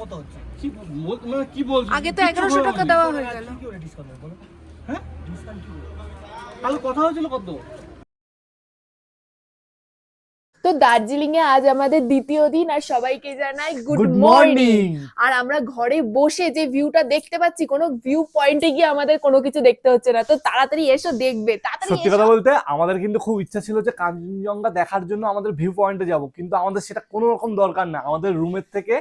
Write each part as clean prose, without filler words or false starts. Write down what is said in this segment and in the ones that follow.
কত হচ্ছে? কি বলছিস? আগে তো 1100 টাকা দেওয়া হয়ে গেল। কি করে ডিসকাউন্ট হবে বলো? হ্যাঁ ডিসকাউন্ট কি করে? কাল কথা হয়েছিল কত? তো দার্জিলিং এ আজ আমাদের দ্বিতীয় দিন, আর সবাইকে জানাই গুড Good মর্নিং। morning। আর আমরা ঘরে বসে যে ভিউটা দেখতে পাচ্ছি, কোনো ভিউ পয়েন্টে গিয়ে আমাদের কোনো কিছু দেখতে হচ্ছে না। তো তাড়াতাড়ি এসো, দেখবে তাড়াতাড়ি সত্যি এসো। কথা বলতে আমাদের কিন্তু খুব ইচ্ছা ছিল যে কাঞ্চনজঙ্ঘা দেখার জন্য আমাদের ভিউ পয়েন্টে যাব, কিন্তু আমাদের সেটা কোনো রকম দরকার না। আমাদের রুমের থেকে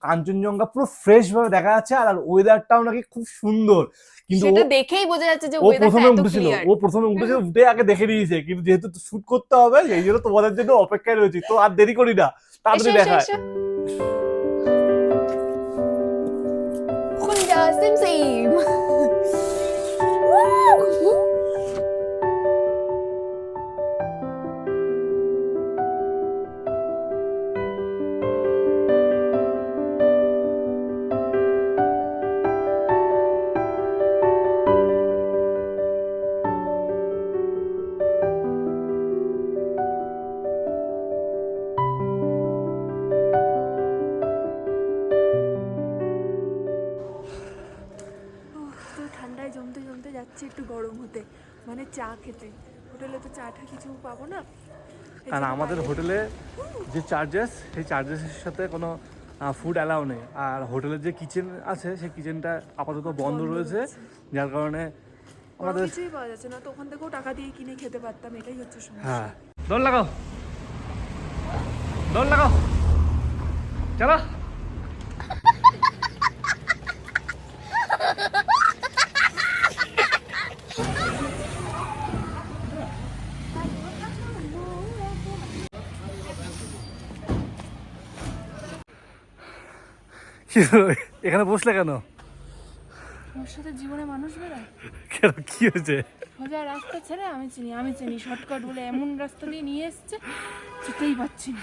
কাঞ্চনজঙ্ঘা পুরো ফ্রেশ ভাবে দেখা যাচ্ছে, আর ওয়েদারটাও নাকি খুব সুন্দর। কিন্তু সেটা দেখেই বোঝা যাচ্ছে যে ও ওয়েদারটা প্রথমে এত উঠেছিল, ক্লিয়ার। ও প্রথমে উঠেছিল, উঠে আগে দেখে নিয়েছে, কিন্তু যেহেতু শুট করতে হবে সেই জন্য তোমাদের জন্য অপেক্ষায় রয়েছি। তো আর দেরি করি না, তাড়াতাড়ি দেখায়। খুঞ্জা সিম সিম। তো ঠান্ডায় জমতে জমতে যাচ্ছে একটু গরম হতে, মানে চা খেতে। হোটেলে তো চাটা কিছু পাবো না, কারণ আমাদের হোটেলে যে চার্জেস, সেই চার্জেসের সাথে কোনো ফুড অ্যালাউ নেই। আর হোটেলের যে কিচেন আছে সেই কিচেনটা আপাতত বন্ধ রয়েছে, যার কারণে আমাদের কিছুই পাওয়া যাচ্ছে না। তো ওখান থেকেও টাকা দিয়ে কিনে খেতে পারতাম, এটাই হচ্ছে সমস্যা। হ্যাঁ। দৌড় লাগাও, দৌড় লাগাও, চলো। এখানে বসলে কেন? ওর সাথে জীবনে মানুষ বেড়ায়। কেন, কি হয়েছে? সোজা রাস্তা ছেড়ে আমি চিনি শর্টকাট বলে এমন রাস্তা দিয়ে নিয়ে এসছে, যেতেই পারছি না।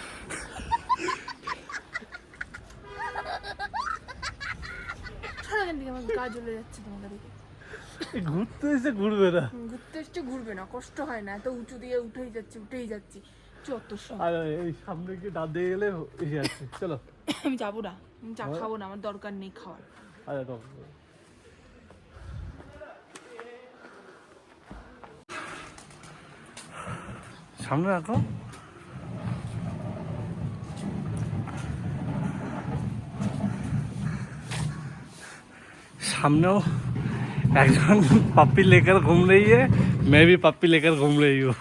সারাদিন দিকে আমার গা জ্বলে যাচ্ছে তোমাকে দেখে। ঘুরতে এসে ঘুরবে না? ঘুরতে এসছে ঘুরবে না, কষ্ট হয় না? এত উঁচু দিয়ে উঠেই যাচ্ছি যত সব। আর এই সামনে গিয়ে ডাব দিয়ে গেলে এসে যাচ্ছে। চলো। আমি যাবো না, আমি চা খাবো না, আমার দরকার নেই খাওয়ার। আরে তো সামনে রাখো। सामने একজন पप्पी लेकर घूम रही है, मैं भी पप्पी लेकर घूम रही हूँ।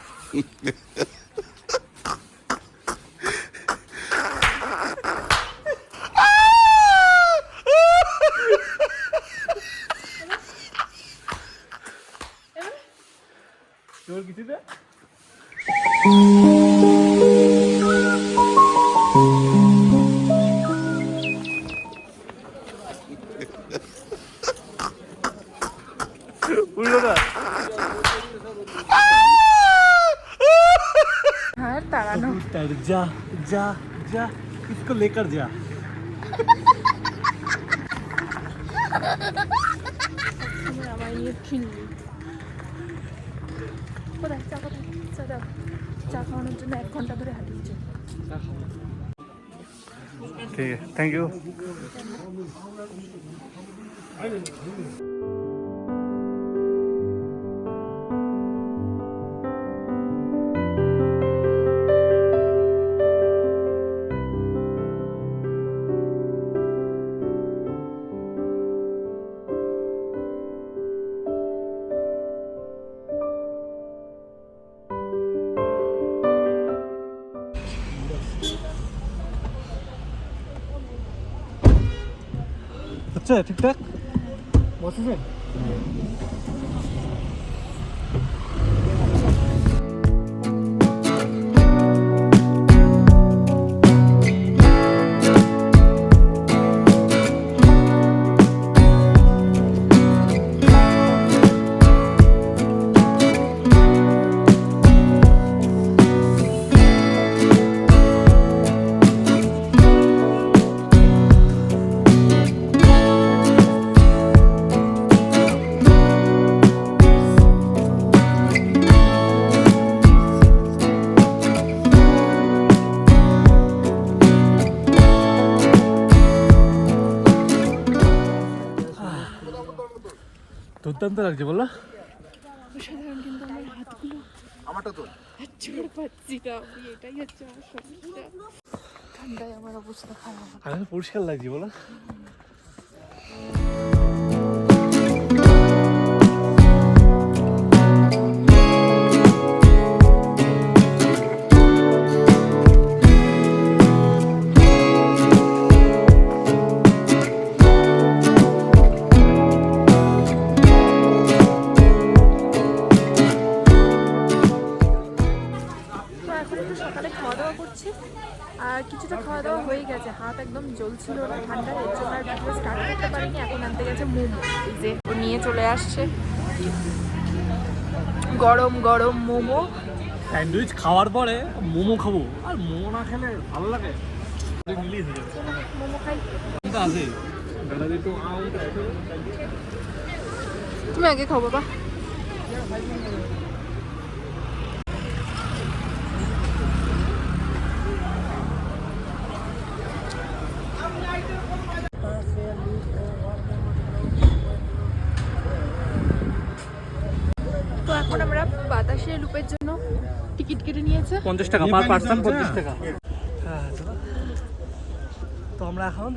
किसी ने हाँ तारानो जा जा जा, इसको लेकर जा। আমায় নিয়ে খিল্লি। কোথায় চা, কোথায় চা দাও। চা খাওয়ানোর জন্য 1 ঘন্টা ধরে হাঁটিয়েছে। ठीक है, थैंक यू। अच्छा ठीक ठाक বসেছেন? দুর্দান্ত লাগছে বলো। অসাধারণ, কিন্তু আমার হাতগুলো আমারটা তো ছাড় পাচ্ছি না আমি, এটাই হচ্ছে আমার সমস্যা। ঠান্ডায় আমার অবস্থা খারাপ। আর পরিষ্কার লাগছে বলো। তো এখন একটু সকালে খাওয়া দাওয়া করছি, আর কিছুটা খাওয়া দাওয়া হয়ে গেছে, হাত একদম জ্বলছিল না ঠান্ডায়, এর জন্য আর ভিডিও স্টার্ট করতে পারিনি। এখন আনতে গেছে মোমো, এই যে ও নিয়ে চলে আসছে গরম গরম মোমো। স্যান্ডউইচ খাওয়ার পরে মোমো খাবো, আর মোমো না খেলে ভালো লাগে। মোমো খাই। আছে তুমি আগে খাও বাবা। তো এখন আমরা বাতাসের লুপের জন্য টিকিট কেটে নিয়েছে 50 টাকা পার পার্সন, 50 টাকা। হ্যাঁ, তো আমরা এখন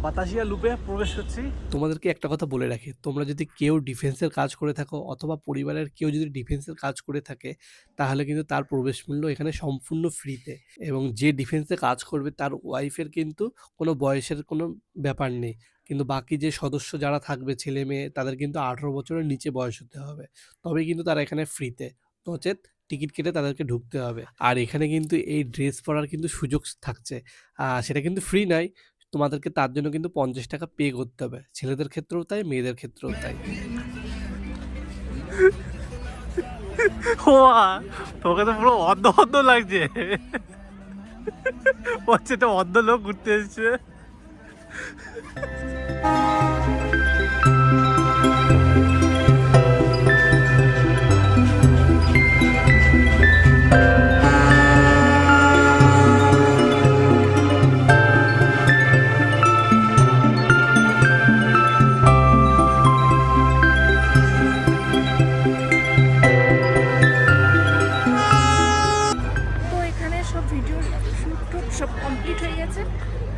বাতাসিয়া লুপে প্রবেশ করছি। তোমাদেরকে একটা কথা বলে রাখি, তোমরা যদি কেউ ডিফেন্সের কাজ করে থাকো অথবা পরিবারের কেউ যদি ডিফেন্সের কাজ করে থাকে, তাহলে কিন্তু তার প্রবেশ মূল্য এখানে সম্পূর্ণ ফ্রিতে। এবং যে ডিফেন্সে কাজ করবে তার ওয়াইফের কিন্তু কোনো বয়সের কোনো ব্যাপার নেই, কিন্তু বাকি যে সদস্য যারা থাকবে ছেলে মেয়ে, তাদের কিন্তু 18 বছরের নিচে বয়স হতে হবে, তবেই কিন্তু তারা এখানে ফ্রিতে, নচেত টিকিট কেটে তাদেরকে ঢুকতে হবে। আর এখানে কিন্তু এই ড্রেস পরার কিন্তু সুযোগ থাকছে, সেটা কিন্তু ফ্রি নয়, তোমাদেরকে তার জন্য কিন্তু 50 টাকা পে করতে হবে, ছেলেদের ক্ষেত্রেও তাই মেয়েদের ক্ষেত্রেও তাই। তোকে তো পুরো অন্ধ অন্ধ লাগছে, এটা অন্ধ লোক ঘুরতে এসছে। তো এখানে সব ভিডিও শুট সব কমপ্লিট হয়ে গেছে,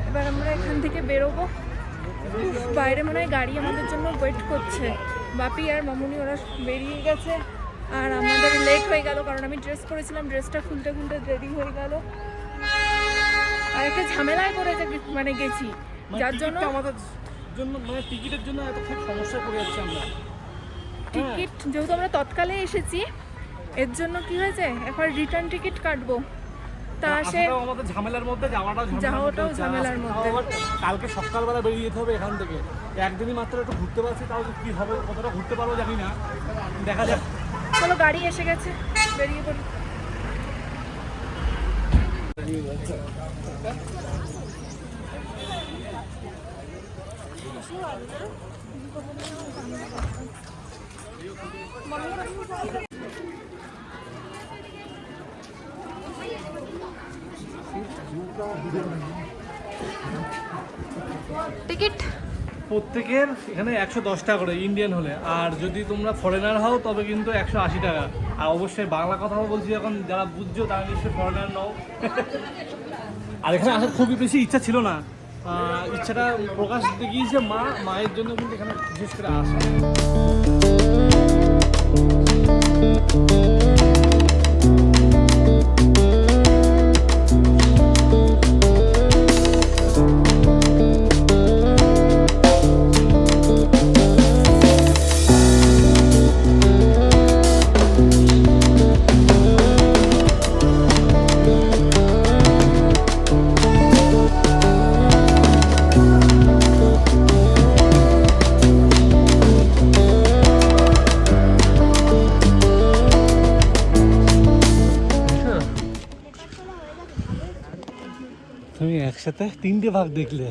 এবার আমরা এখান থেকে বেরোবো। বাইরে মনে হয় গাড়ি আমাদের জন্য ওয়েট করছে, বাপি আর মামুনি ওরা বেরিয়ে গেছে, আর আমাদের লেট হয়ে গেল কারণ আমি ড্রেস পরেছিলাম, ড্রেসটা খুলতে খুলতে দেরি হয়ে গেল, আর একটা ঝামেলায় পড়ে মানে গেছি, যার জন্য আমাদের জন্য মানে টিকিটের জন্য এত খুব সমস্যা পড়ে যাচ্ছে আমরা। টিকিট যেহেতু আমরা তৎকালে এসেছি, এর জন্য কি হয়েছে এখন রিটার্ন টিকিট কাটবো, তা সে আমাদের ঝামেলার মধ্যে, যাওয়াটাও ঝামেলার মধ্যে। কালকে সকালবেলা বেরিয়ে যেতে হবে এখান থেকে, একদিনই মাত্র একটু ঘুরতে পারছি, তাও কি হবে, কতটা ঘুরতে পারবো জানি না, দেখা যাক। চলো গাড়ি এসে গেছে, বেরিয়ে পড়ি। টিকিট প্রত্যেকের এখানে 110 টাকা করে ইন্ডিয়ান হলে, আর যদি তোমরা ফরেনার হও তবে কিন্তু 180 টাকা। আর অবশ্যই বাংলা কথা বলছি, এখন যারা বুঝছো তারা নিশ্চয়ই ফরেনার নও। আর এখানে আসার খুবই বেশি ইচ্ছা ছিল না, ইচ্ছাটা প্রকাশ দেখিয়েছে মায়ের জন্য কিন্তু এখানে বিশেষ করে আসা। তুমি একসাথে 3টে ভাগ দেখলে,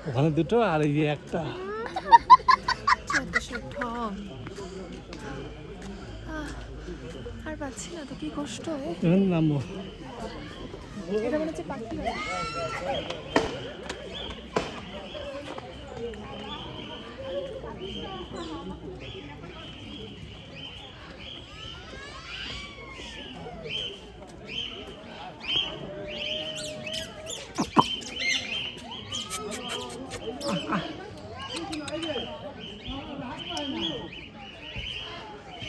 ওখানে 2টো আর এই যে একটা। আর পাচ্ছি না তো, কি কষ্ট। নামবো, এটা মনে হচ্ছে পাখি।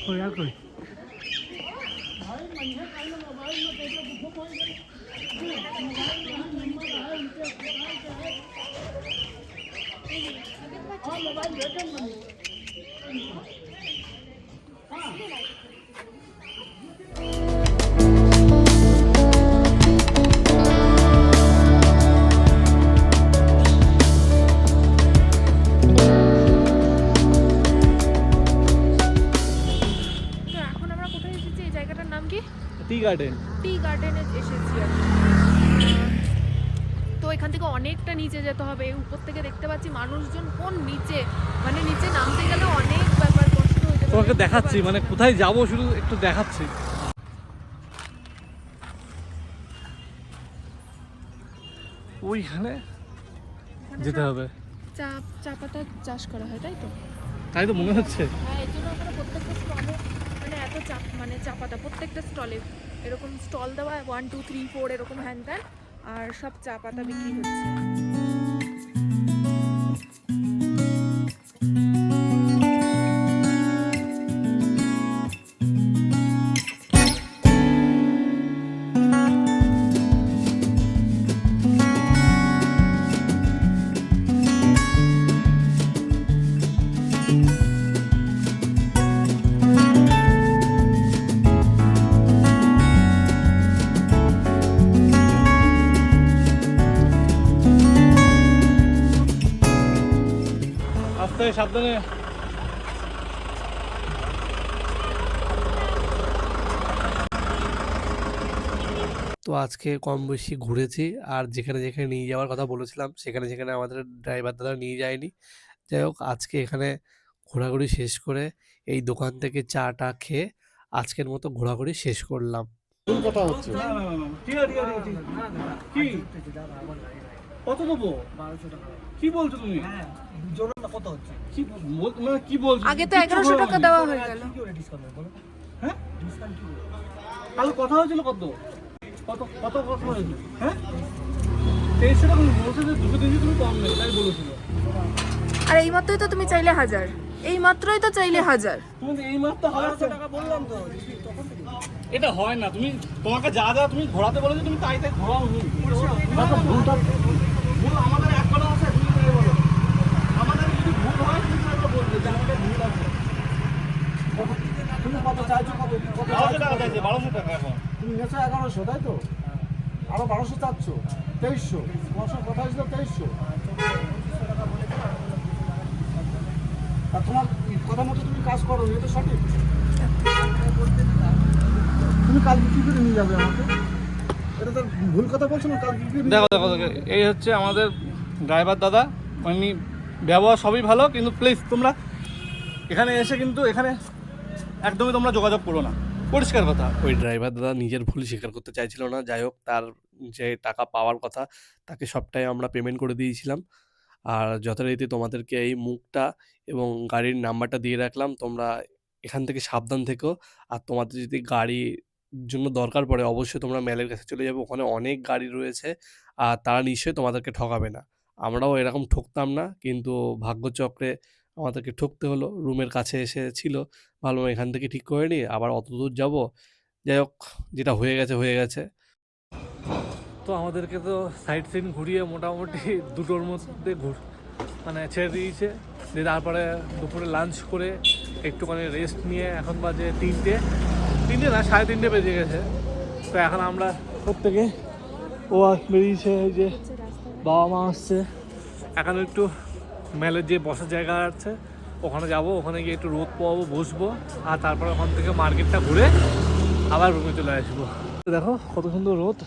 কই আর কই তো এখন আমরা কোথায় এসেছি, এই জায়গাটার নাম কি? Tea garden. টি গার্ডেনে এসেছি আর কি। তো এখান থেকে অনেকটা নিচে যেতে হবে, উপর থেকে দেখতে পাচ্ছি মানুষজন কোন নিচে, মানে নিচে নামতে গেলে অনেক ব্যাপার কষ্ট হয়ে যাবে। তোমাকে দেখাচ্ছি মানে কোথায় যাব শুধু একটু দেখাচ্ছি। ওইখানে যেতে হবে, চা পাতা চাষ করা হয়, তাই তো? তাই তো মনে হচ্ছে। হ্যাঁ, এর জন্য ওখানে প্রত্যেকটা স্টলে মানে এত চা পাতা প্রত্যেকটা স্টলে এরকম স্টল দেওয়া 1 2 3 4 এরকম হ্যান ত্যান, আর সব চা পাতা বিক্রি হচ্ছে। আস্তে সাবধানে। তো আজকে কম বেশি ঘুরেছি, আর যেখানে যেখানে নিয়ে যাওয়ার কথা বলেছিলাম সেখানে সেখানে আমাদের ড্রাইভার দাদা নিয়ে যায়নি। যাই হোক, আজকে এখানে ঘোরাঘুরি শেষ করে এই দোকান থেকে চাটা খেয়ে আজকের মতো ঘোরাঘুরি শেষ করলাম। কথা হচ্ছে কি কত দেবো? 1200 টাকা। কি বলছো তুমি? হ্যাঁ, দুজনের না কত হচ্ছে? মানে কি বলছো? আগে তো 1100 টাকা দেওয়া হয়ে গেল। কি করে ডিসকাউন্ট হবে বলো? হ্যাঁ, ডিসকাউন্ট কি করে? কাল কথা হয়েছিল কত কত কত কথা হয়েছিল? হ্যাঁ, 2300 টাকা বলছে যে 200-300 তুমি কম নেই, তাই বলেছিল। আর এই মাত্রই তো তুমি চাইলে 1000, এই মাত্রই তো চাইলে 1000। তুমি তো এই মাত্র 1200 টাকা বললাম তো, তখন থেকে। এটা হয় না। তুমি তোমাকে যা যা তুমি ঘোরাতে বলেছো তুমি তাই তাই ঘোরাও নি। ভুল আমাদের এক কথা আছে, তুমি তাই বলো। আমাদের যদি ভুল হয় তুমি সেটা বলবে যে আমাদের ভুল আছে। তুমি কত চাইছো, কত 1200 টাকা চাইছে, 1200 টাকা এখন। তুমি নেছো 1100, তাই তো? আরো 1200 চাচ্ছ, 2300। তোমার সঙ্গে কথা হয়েছিল 2300। আর তোমার কথা মতো তুমি কাজ করো, এটা সঠিক। তুমি কালকে কি করে নিয়ে যাবে আমাকে? এটা তো ভুল কথা বলছো না, কালকে কি করে নিয়ে দেখো দেখো দেখো, এই হচ্ছে আমাদের ড্রাইভার দাদা। মানে ব্যবহার সবই ভালো, কিন্তু প্লিজ তোমরা এখানে এসে কিন্তু এখানে একদমই তোমরা যোগাযোগ করো না, পরিষ্কার কথা। ওই ড্রাইভার দাদা নিজের ভুল স্বীকার করতে চাইছিল না। যাই হোক, তার যে টাকা পাওয়ার কথা তাকে সবটাই আমরা পেমেন্ট করে দিয়েছিলাম। আর যথারীতি তোমাদেরকে এই মুখটা এবং গাড়ির নাম্বারটা দিয়ে রাখলাম, তোমরা এখান থেকে সাবধান থেকো। আর তোমাদের যদি গাড়ির জন্য দরকার পড়ে অবশ্যই তোমরা ম্যালের কাছে চলে যাবে, ওখানে অনেক গাড়ি রয়েছে আর তারা নিশ্চয়ই তোমাদেরকে ঠকাবে না। আমরাও এরকম ঠকতাম না, কিন্তু ভাগ্যচক্রে আমাদেরকে ঠকতে হলো। রুমের কাছে এসেছিল, ভাবলাম এখান থেকে ঠিক করে নিই, আবার অত দূর যাবো। যাই হোক, যেটা হয়ে গেছে হয়ে গেছে। তো আমাদেরকে তো সাইট সিন ঘুরিয়ে মোটামুটি 2টোর মধ্যে মানে ছেড়ে দিয়েছে। দিয়ে তারপরে দুপুরে লাঞ্চ করে একটুখানি রেস্ট নিয়ে এখন বাজে 3টে না 3:30 বেজে গেছে। তো এখন আমরা প্রত্যেকে ও বেরিয়েছে, এই যে বাবা মা আসছে। এখন একটু মেলের যে বসার জায়গা আছে ওখানে যাব, ওখানে গিয়ে একটু রোদ পাবো, বসবো, আর তারপরে ওখান থেকে মার্কেটটা ঘুরে আবার রুমে চলে আসবো। দেখো কত সুন্দর রোদ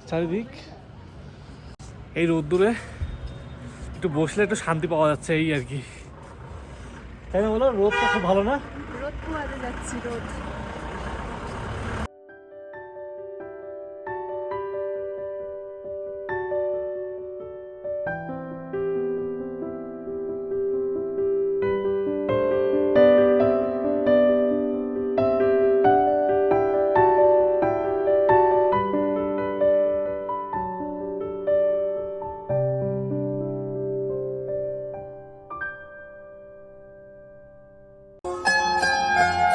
চারিদিক। এই রোদ্দুরে একটু বসলে একটু শান্তি পাওয়া যাচ্ছে, এই আর কি। তাই না বলো? রোদটা খুব ভালো না? রোদ পোহাতে যাচ্ছি, রোদ। টাটা।